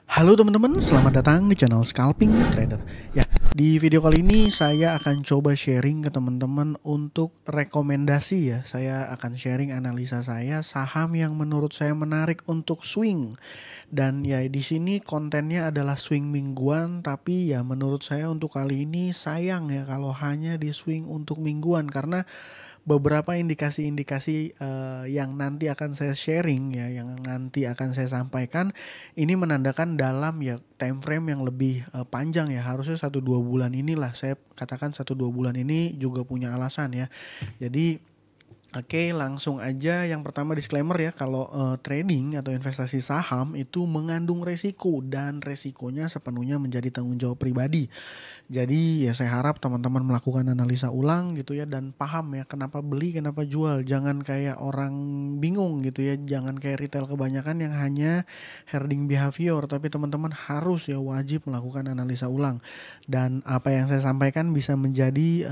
Halo teman-teman, selamat datang di channel Scalping Trader. Ya, di video kali ini saya akan coba sharing ke teman-teman untuk rekomendasi ya. Saya akan sharing analisa saya saham yang menurut saya menarik untuk swing. Dan ya di sini kontennya adalah swing mingguan, tapi ya menurut saya untuk kali ini sayang ya kalau hanya di swing untuk mingguan karena beberapa indikasi-indikasi yang nanti akan saya sharing ya, yang nanti akan saya sampaikan ini menandakan dalam ya time frame yang lebih panjang ya, harusnya 1-2 bulan inilah. Saya katakan 1-2 bulan ini juga punya alasan ya. Jadi oke, langsung aja yang pertama disclaimer ya, kalau trading atau investasi saham itu mengandung resiko dan resikonya sepenuhnya menjadi tanggung jawab pribadi. Jadi ya saya harap teman-teman melakukan analisa ulang gitu ya dan paham ya kenapa beli, kenapa jual. Jangan kayak orang bingung gitu ya, jangan kayak retail kebanyakan yang hanya herding behavior, tapi teman-teman harus ya wajib melakukan analisa ulang. Dan apa yang saya sampaikan bisa menjadi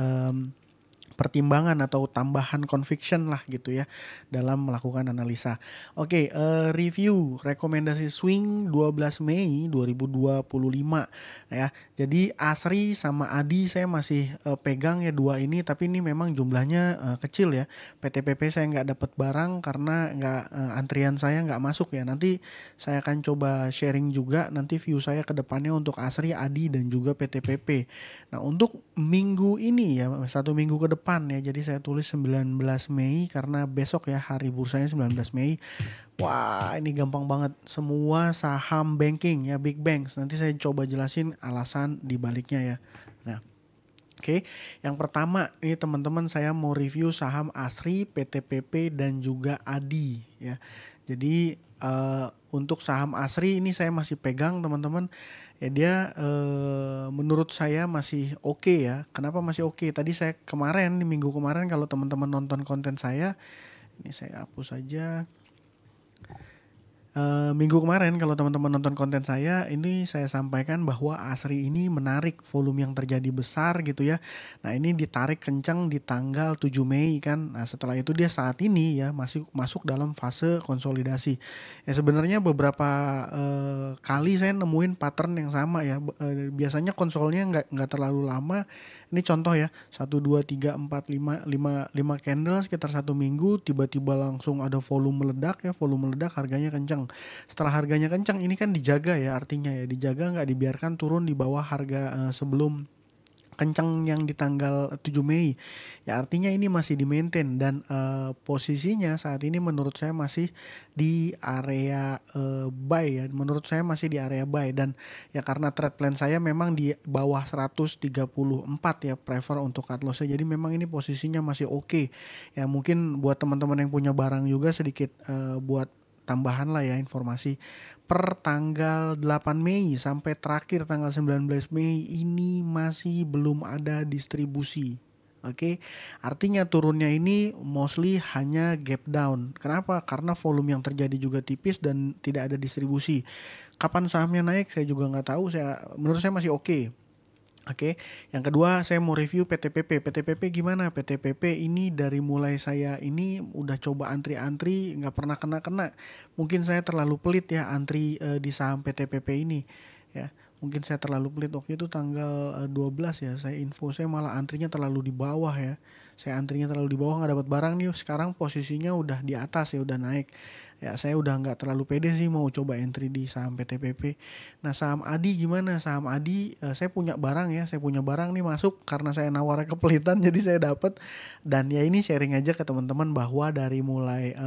pertimbangan atau tambahan conviction lah gitu ya dalam melakukan analisa. Oke, review rekomendasi swing 12 Mei 2025 ya. Jadi Asri sama Adi saya masih pegang ya dua ini, tapi ini memang jumlahnya kecil ya. PTPP saya nggak dapat barang karena nggak antrian saya nggak masuk ya. Nanti saya akan coba sharing juga nanti view saya ke depannya untuk Asri, Adi dan juga PTPP. Nah, untuk minggu ini ya, satu minggu ke depan ya. Jadi saya tulis 19 Mei karena besok ya hari bursanya 19 Mei. Wah, ini gampang banget. Semua saham banking ya, big banks. Nanti saya coba jelasin alasan di baliknya ya. Nah, oke. Yang pertama ini teman-teman saya mau review saham Asri, PTPP dan juga Adi ya. Jadi untuk saham Asri ini saya masih pegang teman-teman. Ya dia menurut saya masih oke ya. Kenapa masih oke? Tadi saya kemarin di minggu kemarin kalau teman-teman nonton konten saya, ini saya hapus saja. Minggu kemarin kalau teman-teman nonton konten saya, ini saya sampaikan bahwa Asri ini menarik volume yang terjadi besar gitu ya. Nah, ini ditarik kencang di tanggal 7 Mei kan. Nah, setelah itu dia saat ini ya masih masuk dalam fase konsolidasi. Ya sebenarnya beberapa kali saya nemuin pattern yang sama ya. Biasanya konsolnya nggak terlalu lama. Ini contoh ya, 1, 2, 3, 4, 5 candle sekitar 1 minggu, tiba-tiba langsung ada volume meledak ya, volume meledak harganya kencang. Setelah harganya kencang ini kan dijaga ya, artinya ya dijaga, nggak dibiarkan turun di bawah harga sebelum kencang yang di tanggal 7 Mei. Ya artinya ini masih di maintain dan posisinya saat ini menurut saya masih di area buy ya. Menurut saya masih di area buy dan ya karena trade plan saya memang di bawah 134 ya, prefer untuk cut loss-nya. Jadi memang ini posisinya masih oke. Ya mungkin buat teman-teman yang punya barang juga sedikit buat tambahan lah ya informasi. Per tanggal 8 Mei sampai terakhir tanggal 19 Mei ini masih belum ada distribusi. Oke, artinya turunnya ini mostly hanya gap down. Kenapa? Karena volume yang terjadi juga tipis dan tidak ada distribusi. Kapan sahamnya naik saya juga nggak tahu. Menurut saya masih oke. Oke, yang kedua saya mau review PTPP. PTPP gimana? PTPP ini dari mulai saya ini udah coba antri-antri nggak pernah kena-kena. Mungkin saya terlalu pelit ya antri di saham PTPP ini ya. Mungkin saya terlalu pelit waktu itu tanggal 12 ya. Saya malah antrinya terlalu di bawah ya. Saya antrinya terlalu di bawah nggak dapat barang nih. Sekarang posisinya udah di atas ya, udah naik. Ya saya udah nggak terlalu pede sih mau coba entry di saham PTPP. Nah saham Adi gimana? Saham Adi saya punya barang ya, saya punya barang nih masuk karena saya nawarnya kepelitan jadi saya dapat. Dan ya ini sharing aja ke teman-teman bahwa dari mulai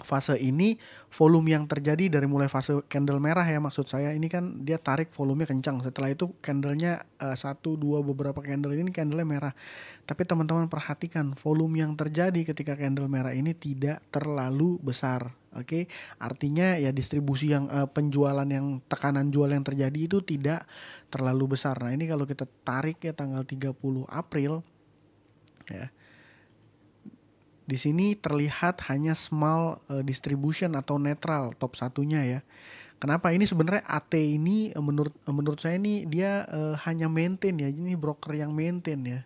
fase ini volume yang terjadi dari mulai fase candle merah ya, maksud saya ini kan dia tarik volumenya kencang, setelah itu candlenya 1, 2 beberapa candle ini candlenya merah, tapi teman-teman perhatikan volume yang terjadi ketika candle merah ini tidak terlalu besar. Oke, artinya ya distribusi yang penjualan yang tekanan jual yang terjadi itu tidak terlalu besar. Nah ini kalau kita tarik ya tanggal 30 April ya, di sini terlihat hanya small distribution atau netral top satunya ya. Kenapa ini sebenarnya AT ini menurut saya ini dia hanya maintain ya. Ini broker yang maintain ya.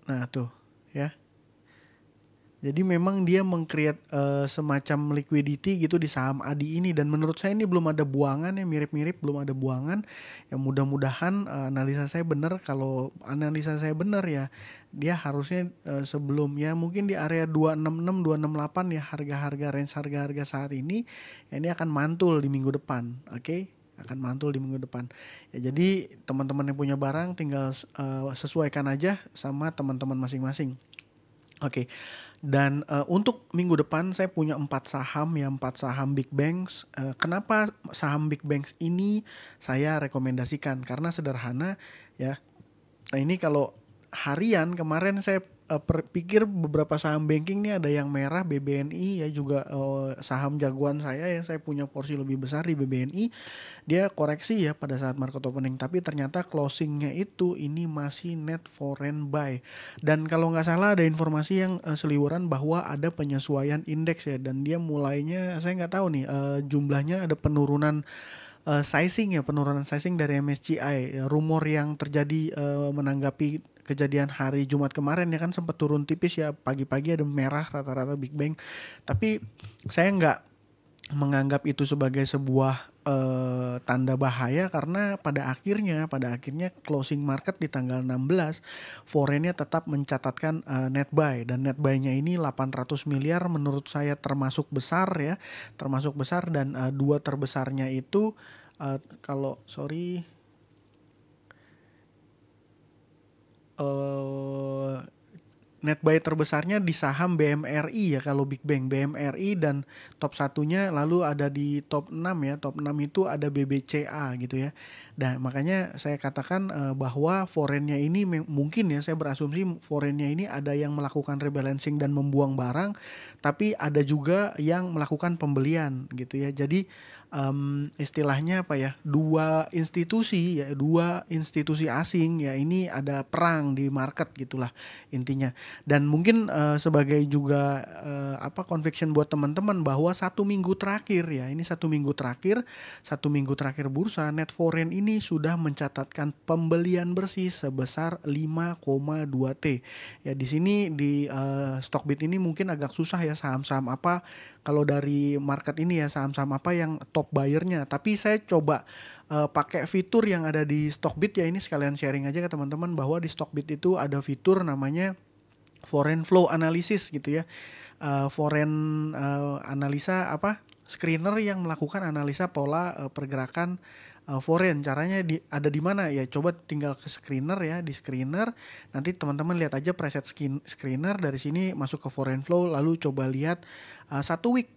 Nah, tuh ya. Jadi memang dia meng-create semacam liquidity gitu di saham ADI ini, dan menurut saya ini belum ada buangan ya, mirip-mirip belum ada buangan. Ya mudah-mudahan analisa saya benar. Kalau analisa saya benar ya, dia harusnya sebelumnya mungkin di area 266 268 ya, harga-harga range harga-harga saat ini ya, ini akan mantul di minggu depan. Oke? Akan mantul di minggu depan. Ya jadi teman-teman yang punya barang tinggal sesuaikan aja sama teman-teman masing-masing. Oke, dan untuk minggu depan saya punya 4 saham ya, 4 saham big banks. Kenapa saham big banks ini saya rekomendasikan? Karena sederhana ya. Nah ini kalau harian kemarin saya pikir beberapa saham banking nih ada yang merah, BBNI ya juga saham jagoan saya punya porsi lebih besar di BBNI. Dia koreksi ya pada saat market opening, tapi ternyata closingnya itu ini masih net foreign buy. Dan kalau nggak salah ada informasi yang seliweran bahwa ada penyesuaian indeks ya, dan dia mulainya saya nggak tahu nih jumlahnya ada penurunan sizing ya, penurunan sizing dari MSCI. Rumor yang terjadi menanggapi kejadian hari Jumat kemarin ya kan sempat turun tipis ya, pagi-pagi ada merah rata-rata big bang. Tapi saya nggak menganggap itu sebagai sebuah tanda bahaya, karena pada akhirnya closing market di tanggal 16 foreignnya tetap mencatatkan net buy, dan net buy-nya ini 800 miliar menurut saya termasuk besar ya, termasuk besar. Dan dua terbesarnya itu kalau net buy terbesarnya di saham BMRI ya kalau Big Bang, BMRI, dan top satunya lalu ada di top 6 ya, top 6 itu ada BBCA gitu ya. Nah makanya saya katakan bahwa foreignnya ini mungkin ya, saya berasumsi foreignnya ini ada yang melakukan rebalancing dan membuang barang, tapi ada juga yang melakukan pembelian gitu ya. Jadi istilahnya apa ya, dua institusi asing ya, ini ada perang di market gitulah intinya. Dan mungkin sebagai juga conviction buat teman-teman bahwa satu minggu terakhir bursa net foreign ini sudah mencatatkan pembelian bersih sebesar 5,2 T. Ya di sini di Stockbit ini mungkin agak susah ya, saham-saham apa kalau dari market ini ya, saham-saham apa yang top buyernya. Tapi saya coba pakai fitur yang ada di Stockbit ya, ini sekalian sharing aja ke teman-teman bahwa di Stockbit itu ada fitur namanya foreign flow analysis gitu ya. Foreign analisa screener yang melakukan analisa pola pergerakan foreign. Caranya ada di mana ya, coba tinggal ke screener ya, di screener nanti teman-teman lihat aja preset screener, dari sini masuk ke foreign flow, lalu coba lihat 1 week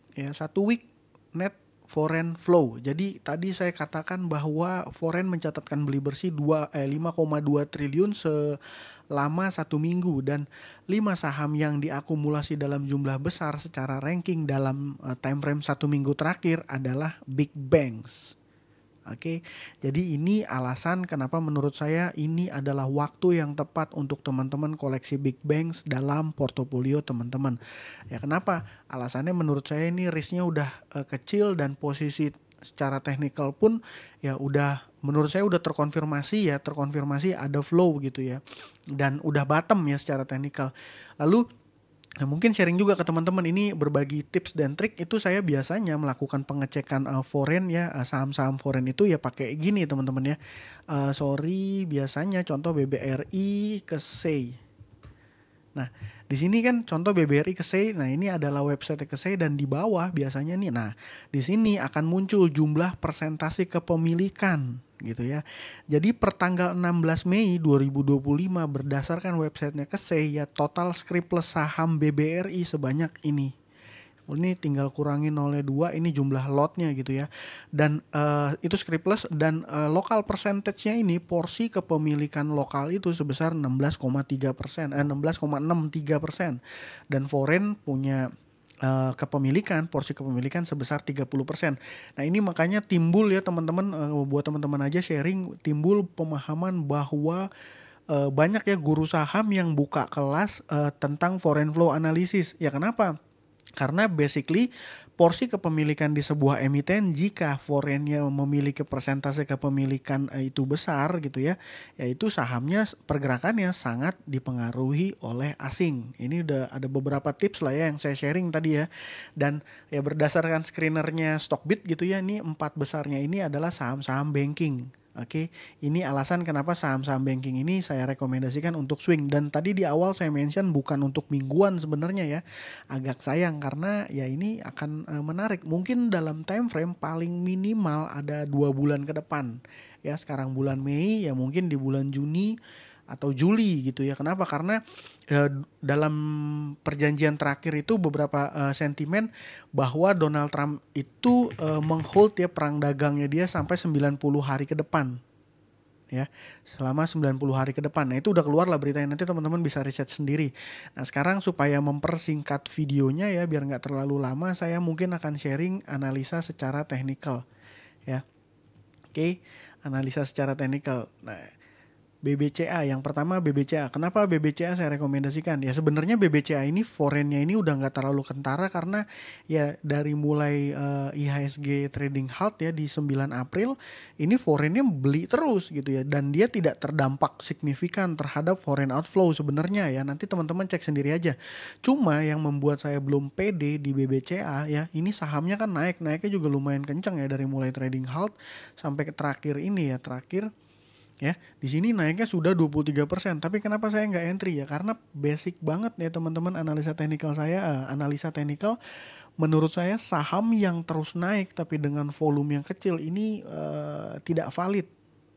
net foreign flow. Jadi tadi saya katakan bahwa foreign mencatatkan beli bersih 5,2 triliun selama 1 minggu, dan 5 saham yang diakumulasi dalam jumlah besar secara ranking dalam time frame 1 minggu terakhir adalah big banks. Oke, jadi ini alasan kenapa menurut saya ini adalah waktu yang tepat untuk teman-teman koleksi big banks dalam portofolio teman-teman. Ya kenapa? Alasannya menurut saya ini risknya udah kecil, dan posisi secara teknikal pun ya udah, menurut saya udah terkonfirmasi ada flow gitu ya, dan udah bottom ya secara teknikal. Lalu nah, mungkin sharing juga ke teman-teman ini, berbagi tips dan trik itu saya biasanya melakukan pengecekan foreign ya, saham-saham foreign itu ya pakai gini teman-teman ya. Biasanya contoh BBRI ke SEI. Nah, di sini kan contoh BBRI ke SEI. Nah, ini adalah website ke SEI, dan di bawah biasanya nih. Nah, di sini akan muncul jumlah persentase kepemilikan gitu ya. Jadi per tanggal 16 Mei 2025 berdasarkan websitenya ke SEI ya, total scriptless saham BBRI sebanyak ini. Ini tinggal kurangi 0,2, ini jumlah lotnya gitu ya. Dan itu scriptless, dan lokal percentage-nya ini, porsi kepemilikan lokal itu sebesar 16,63%, 16,63%. Dan foreign punya porsi kepemilikan sebesar 30%. Nah ini makanya timbul ya teman-teman, buat teman-teman aja sharing, timbul pemahaman bahwa banyak ya guru saham yang buka kelas tentang foreign flow analysis. Ya kenapa? Karena basically porsi kepemilikan di sebuah emiten jika foreignnya memiliki persentase kepemilikan itu besar gitu ya, yaitu sahamnya pergerakannya sangat dipengaruhi oleh asing. Ini udah ada beberapa tips lah ya yang saya sharing tadi ya. Dan ya berdasarkan screenernya Stockbit gitu ya, ini 4 besarnya ini adalah saham-saham banking. Oke, ini alasan kenapa saham-saham banking ini saya rekomendasikan untuk swing. Dan tadi di awal saya mention bukan untuk mingguan sebenarnya ya. Agak sayang karena ya ini akan menarik. Mungkin dalam time frame paling minimal ada 2 bulan ke depan. Ya sekarang bulan Mei, ya mungkin di bulan Juni atau Juli gitu ya. Kenapa? Karena dalam perjanjian terakhir itu beberapa sentimen bahwa Donald Trump itu menghold ya perang dagangnya dia sampai 90 hari ke depan. Ya, selama 90 hari ke depan. Nah, itu udah keluar lah beritanya, nanti teman-teman bisa riset sendiri. Nah, sekarang supaya mempersingkat videonya ya biar nggak terlalu lama, saya mungkin akan sharing analisa secara teknikal ya. Oke, analisa secara teknikal. Nah, BBCA yang pertama BBCA. Kenapa BBCA saya rekomendasikan? Ya sebenarnya BBCA ini foreignnya ini udah nggak terlalu kentara karena ya dari mulai IHSG trading halt ya di 9 April ini foreignnya beli terus gitu ya, dan dia tidak terdampak signifikan terhadap foreign outflow sebenarnya ya. Nanti teman-teman cek sendiri aja. Cuma yang membuat saya belum pede di BBCA ya, ini sahamnya kan naiknya juga lumayan kenceng ya dari mulai trading halt sampai ke terakhir ini ya, terakhir ya, di sini naiknya sudah 23%. Tapi kenapa saya nggak entry ya? Karena basic banget ya teman-teman analisa teknikal saya. Analisa teknikal menurut saya saham yang terus naik tapi dengan volume yang kecil ini tidak valid.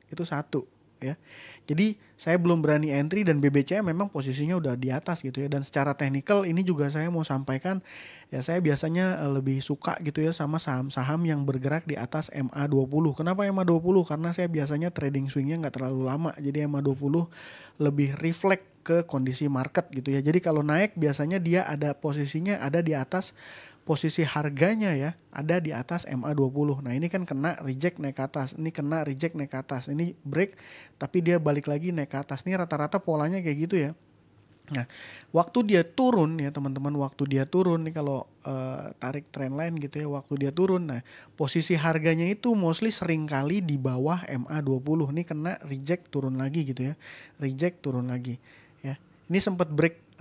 Itu satu ya. Jadi saya belum berani entry dan BBCA memang posisinya udah di atas gitu ya. Dan secara teknikal ini juga saya mau sampaikan ya, saya biasanya lebih suka gitu ya sama saham-saham yang bergerak di atas MA20. Kenapa MA20? Karena saya biasanya trading swingnya nggak terlalu lama. Jadi MA20 lebih reflect ke kondisi market gitu ya. Jadi kalau naik biasanya dia ada posisinya ada di atas, posisi harganya ya ada di atas MA20. Nah ini kan kena reject naik ke atas, ini kena reject naik ke atas, ini break tapi dia balik lagi naik ke atas. Ini rata-rata polanya kayak gitu ya. Nah waktu dia turun ya teman-teman, waktu dia turun nih kalau tarik trendline gitu ya, waktu dia turun, nah posisi harganya itu mostly sering kali di bawah MA20. Ini kena reject turun lagi gitu ya, reject turun lagi ya. Ini sempat break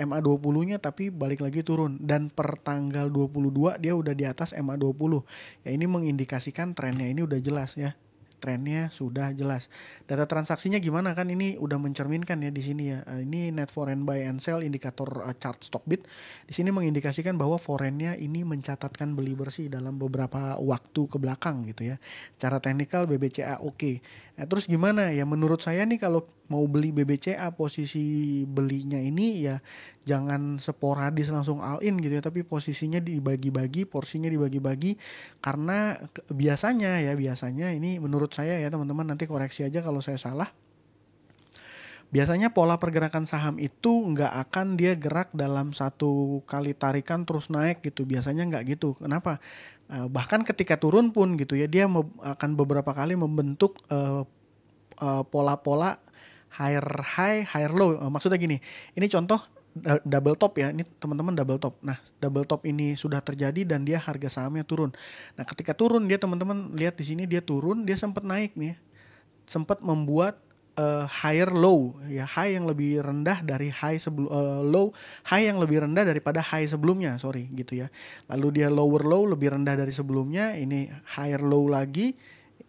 MA20-nya tapi balik lagi turun, dan per tanggal 22 dia udah di atas MA20. Ya ini mengindikasikan trennya ini udah jelas ya. Trennya sudah jelas. Data transaksinya gimana kan ini udah mencerminkan ya di sini ya. Ini net foreign buy and sell indikator chart Stockbit. Di sini mengindikasikan bahwa foreignnya ini mencatatkan beli bersih dalam beberapa waktu ke belakang gitu ya. Secara teknikal BBCA oke. Nah, terus gimana ya menurut saya nih kalau mau beli BBCA, posisi belinya ini ya jangan sporadis langsung all in gitu ya, tapi posisinya dibagi-bagi, porsinya dibagi-bagi, karena biasanya ini menurut saya ya teman-teman, nanti koreksi aja kalau saya salah. Biasanya pola pergerakan saham itu nggak akan dia gerak dalam satu kali tarikan terus naik gitu. Biasanya nggak gitu. Kenapa? Bahkan ketika turun pun gitu ya, dia akan beberapa kali membentuk pola-pola higher high, higher low. Maksudnya gini, ini contoh double top ya, ini teman-teman double top. Nah, double top ini sudah terjadi dan dia harga sahamnya turun. Nah, ketika turun dia teman-teman lihat di sini dia turun, dia sempat naik nih, sempat membuat higher low ya, high yang lebih rendah dari high sebelum low, high yang lebih rendah daripada high sebelumnya, sorry gitu ya. Lalu dia lower low lebih rendah dari sebelumnya, ini higher low lagi,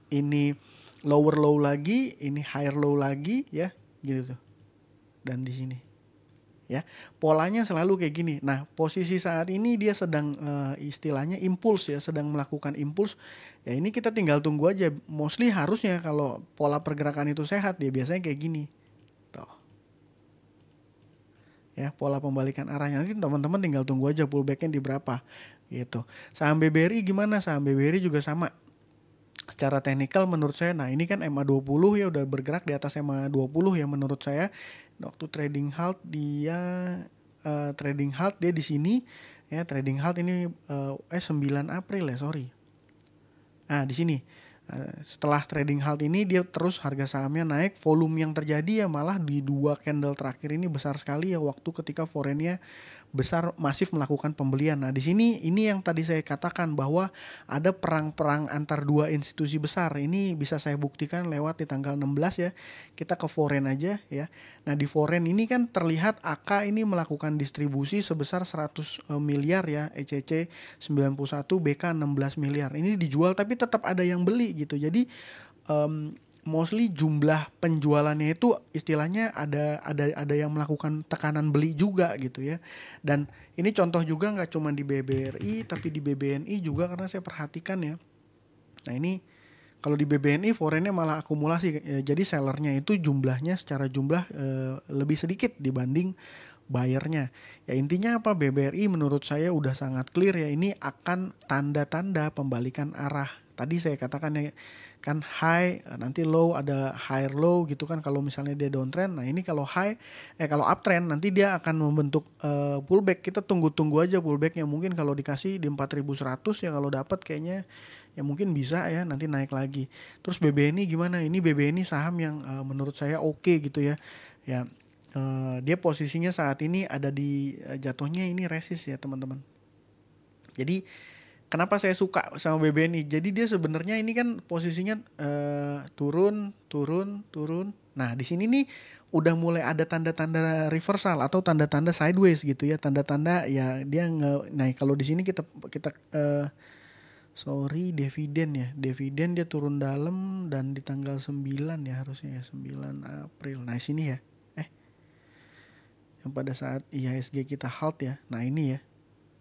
ini lower low lagi, ini higher low lagi ya, gitu tuh. Dan di sini ya polanya selalu kayak gini. Nah posisi saat ini dia sedang istilahnya impuls ya, sedang melakukan impuls ya. Ini kita tinggal tunggu aja. Mostly harusnya kalau pola pergerakan itu sehat dia biasanya kayak gini tuh ya, pola pembalikan arahnya. Nanti teman-teman tinggal tunggu aja pullbacknya di berapa gitu. Saham BBRI gimana? Saham BBRI juga sama. Secara teknikal menurut saya, nah ini kan MA20 ya udah bergerak di atas MA20 ya menurut saya. Waktu trading halt dia di sini ya, trading halt ini 9 April ya, sorry. Nah, di sini setelah trading halt ini dia terus harga sahamnya naik, volume yang terjadi ya malah di 2 candle terakhir ini besar sekali ya waktu ketika foreignnya besar masif melakukan pembelian. Nah, di sini ini yang tadi saya katakan bahwa ada perang-perang antar dua institusi besar. Ini bisa saya buktikan lewat di tanggal 16 ya. Kita ke foreign aja ya. Nah, di foreign ini kan terlihat AK ini melakukan distribusi sebesar 100 miliar ya, ECC 91, BK 16 miliar. Ini dijual tapi tetap ada yang beli gitu. Jadi mostly jumlah penjualannya itu istilahnya ada yang melakukan tekanan beli juga gitu ya. Dan ini contoh juga nggak cuma di BBRI tapi di BBNI juga, karena saya perhatikan ya. Nah, ini kalau di BBNI foreignnya malah akumulasi, jadi sellernya itu jumlahnya secara jumlah lebih sedikit dibanding buyernya. Ya intinya apa, BBRI menurut saya udah sangat clear ya, ini akan tanda-tanda pembalikan arah. Tadi saya katakan ya kan high, nanti low, ada higher low gitu kan kalau misalnya dia downtrend. Nah ini kalau kalau uptrend nanti dia akan membentuk pullback. Kita tunggu-tunggu aja pullbacknya, mungkin kalau dikasih di 4100 ya kalau dapat kayaknya ya mungkin bisa ya nanti naik lagi. Terus BBNI gimana? Ini BBNI saham yang menurut saya oke gitu ya. Ya dia posisinya saat ini ada di jatuhnya ini resist ya teman-teman. Jadi kenapa saya suka sama BBNI? Jadi dia sebenarnya ini kan posisinya turun. Nah di sini nih udah mulai ada tanda-tanda reversal atau tanda-tanda sideways gitu ya. Tanda-tanda ya dia naik. Kalau di sini kita dividen ya. Dividen dia turun dalam dan di tanggal 9 ya harusnya ya, 9 April. Nah sini ya. Yang pada saat IHSG kita halt ya. Nah ini ya.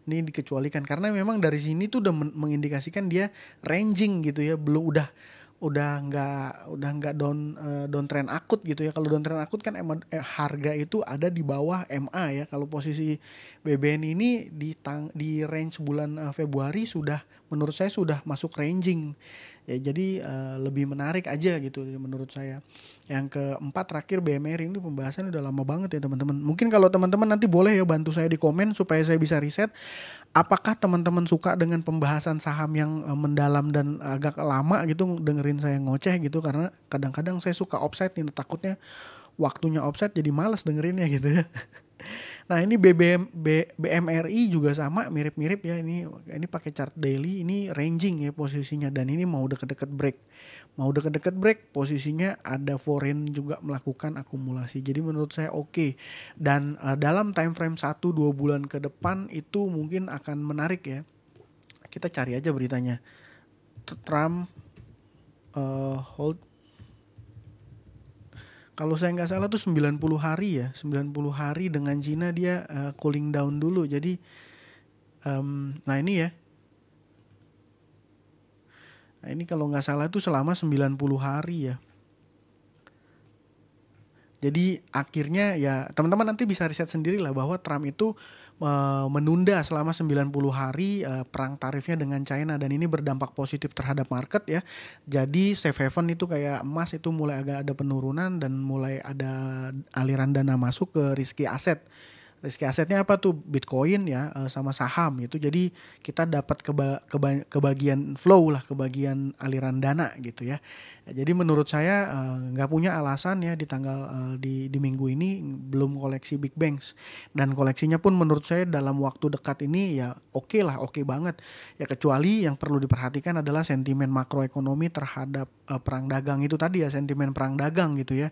Ini dikecualikan karena memang dari sini tuh udah mengindikasikan dia ranging gitu ya. Belum udah nggak downtrend akut gitu ya. Kalau downtrend akut kan harga itu ada di bawah MA ya. Kalau posisi BBN ini di range bulan Februari sudah menurut saya sudah masuk ranging ya, jadi lebih menarik aja gitu menurut saya. Yang keempat terakhir BMR, ini pembahasan udah lama banget ya teman-teman. Mungkin kalau teman-teman nanti boleh ya bantu saya di komen supaya saya bisa riset apakah teman-teman suka dengan pembahasan saham yang mendalam dan agak lama gitu, dengerin saya ngoceh gitu, karena kadang-kadang saya suka offside nih, takutnya waktunya offside jadi males dengerinnya gitu ya. Nah ini BMRI juga sama, mirip-mirip ya, ini pakai chart daily, ini ranging ya posisinya, dan ini mau deket-deket break posisinya ada foreign juga melakukan akumulasi. Jadi menurut saya oke. Dan dalam time frame 1-2 bulan ke depan itu mungkin akan menarik ya. Kita cari aja beritanya. Trump hold, kalau saya nggak salah tuh 90 hari ya, 90 hari dengan Cina dia cooling down dulu. Jadi nah ini ya. Nah ini kalau nggak salah tuh selama 90 hari ya. Jadi akhirnya ya teman-teman nanti bisa riset sendiri lah bahwa Trump itu menunda selama 90 hari perang tarifnya dengan China, dan ini berdampak positif terhadap market ya. Jadi safe haven itu kayak emas itu mulai agak ada penurunan dan mulai ada aliran dana masuk ke risky asset. Risky asetnya apa tuh? Bitcoin ya sama saham itu. Jadi kita dapat kebagian flow lah, kebagian aliran dana gitu ya. Jadi menurut saya nggak punya alasan ya di tanggal di minggu ini belum koleksi big banks, dan koleksinya pun menurut saya dalam waktu dekat ini ya oke banget ya, kecuali yang perlu diperhatikan adalah sentimen makroekonomi terhadap perang dagang itu tadi ya, sentimen perang dagang gitu ya.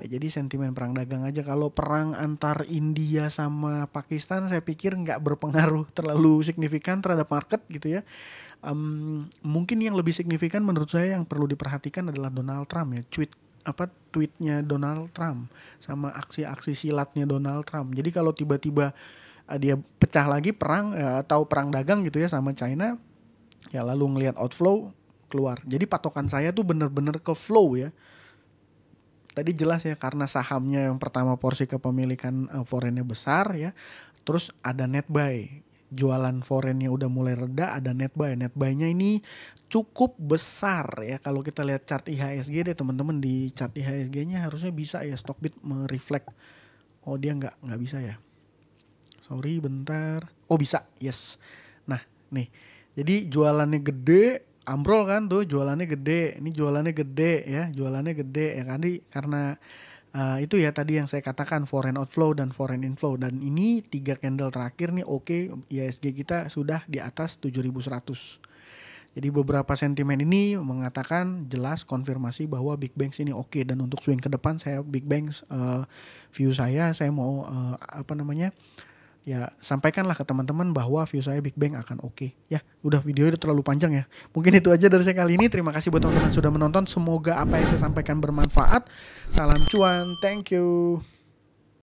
Jadi sentimen perang dagang aja. Kalau perang antar India sama Pakistan saya pikir nggak berpengaruh terlalu signifikan terhadap market gitu ya. Mungkin yang lebih signifikan menurut saya yang perlu diperhatikan adalah Donald Trump ya, tweetnya Donald Trump sama aksi-aksi silatnya Donald Trump. Jadi kalau tiba-tiba dia pecah lagi perang atau perang dagang gitu ya sama China, ya lalu ngelihat outflow keluar. Jadi patokan saya tuh bener-bener ke flow ya. Tadi jelas ya, karena sahamnya yang pertama porsi kepemilikan foreignnya besar ya. Terus ada net buy, jualan foreignnya udah mulai reda, ada net buy. Net buy-nya ini cukup besar ya. Kalau kita lihat chart IHSG deh teman-teman, di chart IHSG-nya harusnya bisa ya Stockbit mereflect. Oh dia nggak bisa ya. Sorry bentar. Oh bisa, yes. Nah nih, jadi jualannya gede, ambrol kan tuh, jualannya gede. Ini jualannya gede ya, jualannya gede ya kan, karena Itu ya tadi yang saya katakan foreign outflow dan foreign inflow, dan ini 3 candle terakhir nih oke, IHSG kita sudah di atas 7.100. Jadi beberapa sentimen ini mengatakan jelas konfirmasi bahwa Big Banks ini oke, dan untuk swing ke depan saya Big Banks view saya mau ya sampaikanlah ke teman-teman bahwa view saya Big Bang akan oke. Ya, udah video itu terlalu panjang ya. Mungkin itu aja dari saya kali ini. Terima kasih buat teman-teman sudah menonton. Semoga apa yang saya sampaikan bermanfaat. Salam cuan. Thank you.